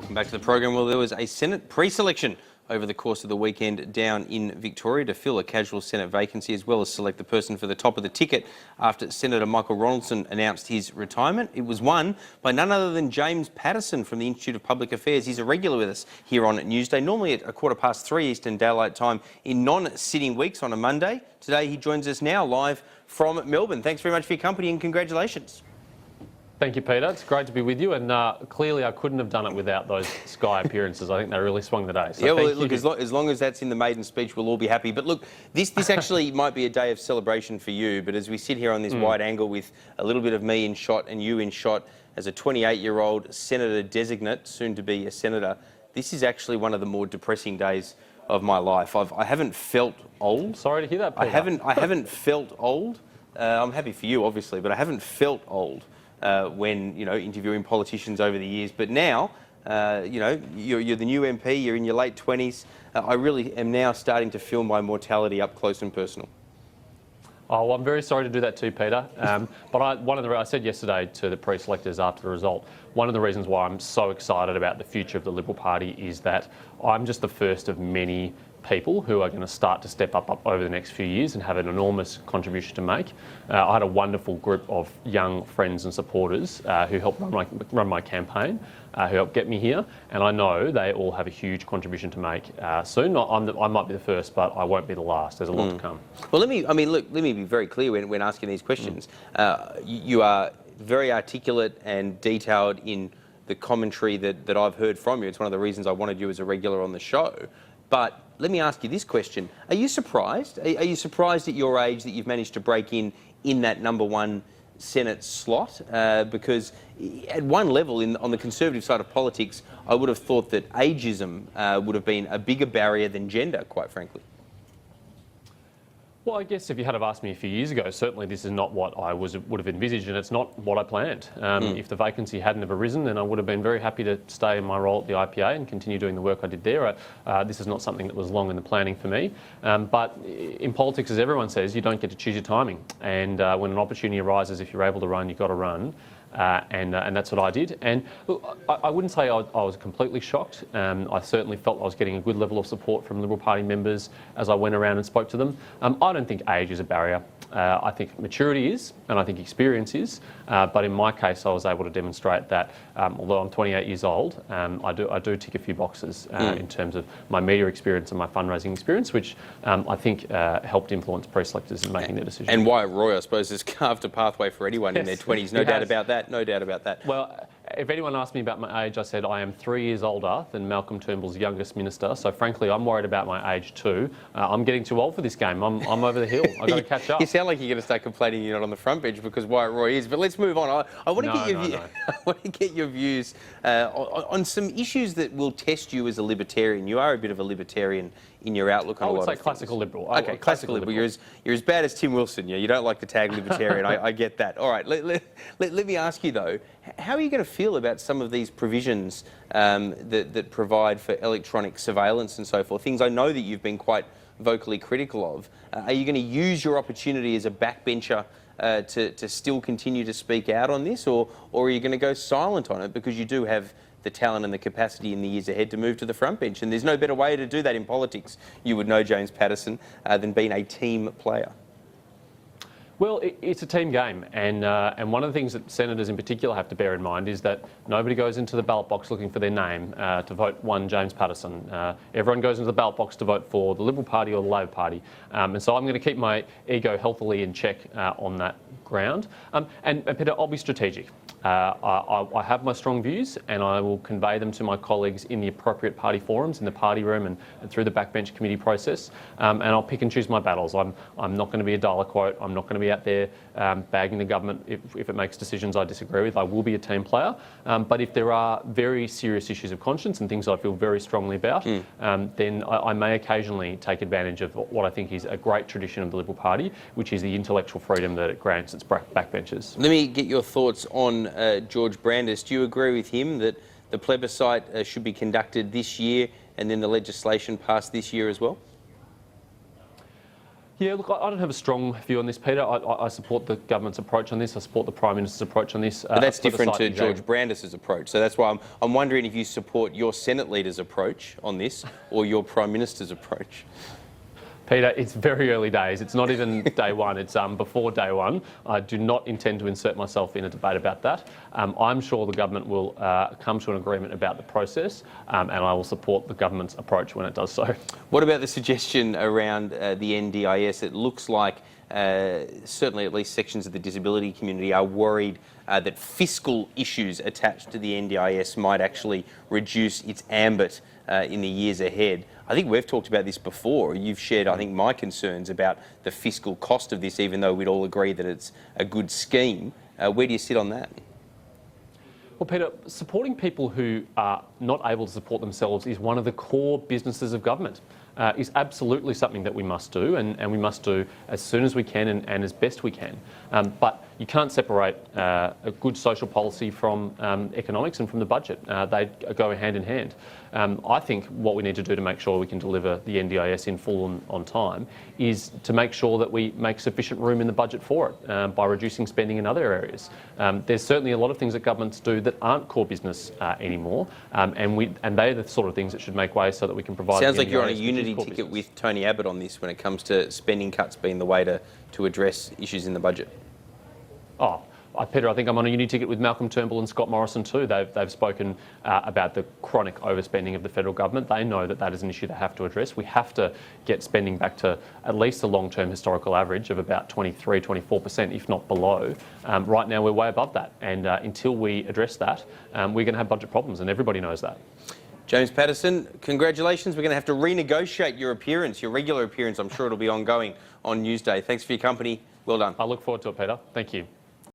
Welcome back to the program. Well, there was a Senate pre-selection over the course of the weekend down in Victoria to fill a casual Senate vacancy, as well as select the person for the top of the ticket after Senator Michael Ronaldson announced his retirement. It was won by none other than James Paterson from the Institute of Public Affairs. He's a regular with us here on Newsday, normally at 3:15 Eastern Daylight Time in non-sitting weeks on a Monday. Today he joins us now live from Melbourne. Thanks very much for your company and congratulations. Thank you, Peter. It's great to be with you, and clearly I couldn't have done it without those Sky appearances. I think they really swung the day. So yeah, well, look, as long as that's in the maiden speech, we'll all be happy. But look, this actually might be a day of celebration for you, but as we sit here on this wide angle with a little bit of me in shot and you in shot as a 28-year-old senator designate, soon to be a senator, this is actually one of the more depressing days of my life. I haven't felt old. Sorry to hear that, Peter. I haven't felt old. I'm happy for you, obviously, but I haven't felt old. When, interviewing politicians over the years. But now, you're the new MP, you're in your late 20s. I really am now starting to feel my mortality up close and personal. Oh, well, I'm very sorry to do that too, Peter. But I said yesterday to the pre-selectors after the result, one of the reasons why I'm so excited about the future of the Liberal Party is that I'm just the first of many people who are going to start to step up over the next few years and have an enormous contribution to make. I had a wonderful group of young friends and supporters who helped run my campaign, who helped get me here, and I know they all have a huge contribution to make soon. I might be the first, but I won't be the last. There's a lot to come. Well, let me be very clear when asking these questions. You are very articulate and detailed in the commentary that I've heard from you. It's one of the reasons I wanted you as a regular on the show. But let me ask you this question. Are you surprised? Are you surprised at your age that you've managed to break in that number one Senate slot? Because at one level, on the Conservative side of politics, I would have thought that ageism would have been a bigger barrier than gender, quite frankly. Well, I guess if you had have asked me a few years ago, certainly this is not what I would have envisaged, and it's not what I planned. If the vacancy hadn't have arisen, then I would have been very happy to stay in my role at the IPA and continue doing the work I did there. This is not something that was long in the planning for me. But in politics, as everyone says, you don't get to choose your timing. And when an opportunity arises, if you're able to run, you've got to run. And that's what I did. And look, I wouldn't say I was completely shocked. I certainly felt I was getting a good level of support from Liberal Party members as I went around and spoke to them. I don't think age is a barrier. I think maturity is, and I think experience is. But in my case, I was able to demonstrate that, although I'm 28 years old, I do tick a few boxes in terms of my media experience and my fundraising experience, which I think helped influence pre-selectors in making their decision. And Wyatt Roy, I suppose, has carved a pathway for anyone in their 20s. No doubt about that. No doubt about that. Well, if anyone asked me about my age, I said I am 3 years older than Malcolm Turnbull's youngest minister. So frankly, I'm worried about my age too. I'm getting too old for this game. I'm over the hill. I've got to catch up. You sound like you're going to start complaining you're not on the front bench because Wyatt Roy is. But let's move on. I want to get your view. I want to get your views on some issues that will test you as a libertarian. You are a bit of a libertarian in your outlook on a lot of things. I would say classical liberal. Okay, classical liberal. You're as bad as Tim Wilson. You don't like the tag libertarian. I get that. All right. Let me ask you though, how are you going to feel about some of these provisions that provide for electronic surveillance and so forth? Things I know that you've been quite vocally critical of. Are you going to use your opportunity as a backbencher to still continue to speak out on this, or are you going to go silent on it because you do have the talent and the capacity in the years ahead to move to the front bench? And there's no better way to do that in politics, you would know, James Paterson, than being a team player. Well, it's a team game, and one of the things that senators in particular have to bear in mind is that nobody goes into the ballot box looking for their name to vote one James Paterson. Everyone goes into the ballot box to vote for the Liberal Party or the Labor Party, and so I'm going to keep my ego healthily in check on that ground. And Peter, I'll be strategic. I have my strong views and I will convey them to my colleagues in the appropriate party forums, in the party room and through the backbench committee process. And I'll pick and choose my battles. I'm not going to be a dollar quote. I'm not going to be out there bagging the government if it makes decisions I disagree with. I will be a team player. But if there are very serious issues of conscience and things I feel very strongly about, then I may occasionally take advantage of what I think is a great tradition of the Liberal Party, which is the intellectual freedom that it grants its backbenchers. Let me get your thoughts on George Brandis. Do you agree with him that the plebiscite should be conducted this year and then the legislation passed this year as well? Yeah, look, I don't have a strong view on this, Peter. I support the government's approach on this. I support the Prime Minister's approach on this. But that's different to George Brandis's approach. So that's why I'm wondering if you support your Senate leader's approach on this or your Prime Minister's approach. Peter, it's very early days. It's not even day one. It's before day one. I do not intend to insert myself in a debate about that. I'm sure the government will come to an agreement about the process, and I will support the government's approach when it does so. What about the suggestion around the NDIS? It looks like certainly at least sections of the disability community are worried that fiscal issues attached to the NDIS might actually reduce its ambit in the years ahead. I think we've talked about this before. You've shared, I think, my concerns about the fiscal cost of this, even though we'd all agree that it's a good scheme. Where do you sit on that? Well, Peter, supporting people who are not able to support themselves is one of the core businesses of government. Is absolutely something that we must do, and we must do as soon as we can and as best we can. But you can't separate a good social policy from economics and from the budget. They go hand in hand. I think what we need to do to make sure we can deliver the NDIS in full and on time is to make sure that we make sufficient room in the budget for it by reducing spending in other areas. There's certainly a lot of things that governments do that aren't core business anymore, and they're the sort of things that should make way so that we can provide. Sounds like you're on a unity ticket with Tony Abbott on this when it comes to spending cuts being the way to address issues in the budget. Oh, Peter, I think I'm on a unity ticket with Malcolm Turnbull and Scott Morrison too. They've spoken about the chronic overspending of the federal government. They know that that is an issue they have to address. We have to get spending back to at least the long-term historical average of about 23, 24%, if not below. Right now, we're way above that. And until we address that, we're going to have budget problems, and everybody knows that. James Paterson, congratulations. We're going to have to renegotiate your appearance, your regular appearance. I'm sure it'll be ongoing on Newsday. Thanks for your company. Well done. I look forward to it, Peter. Thank you.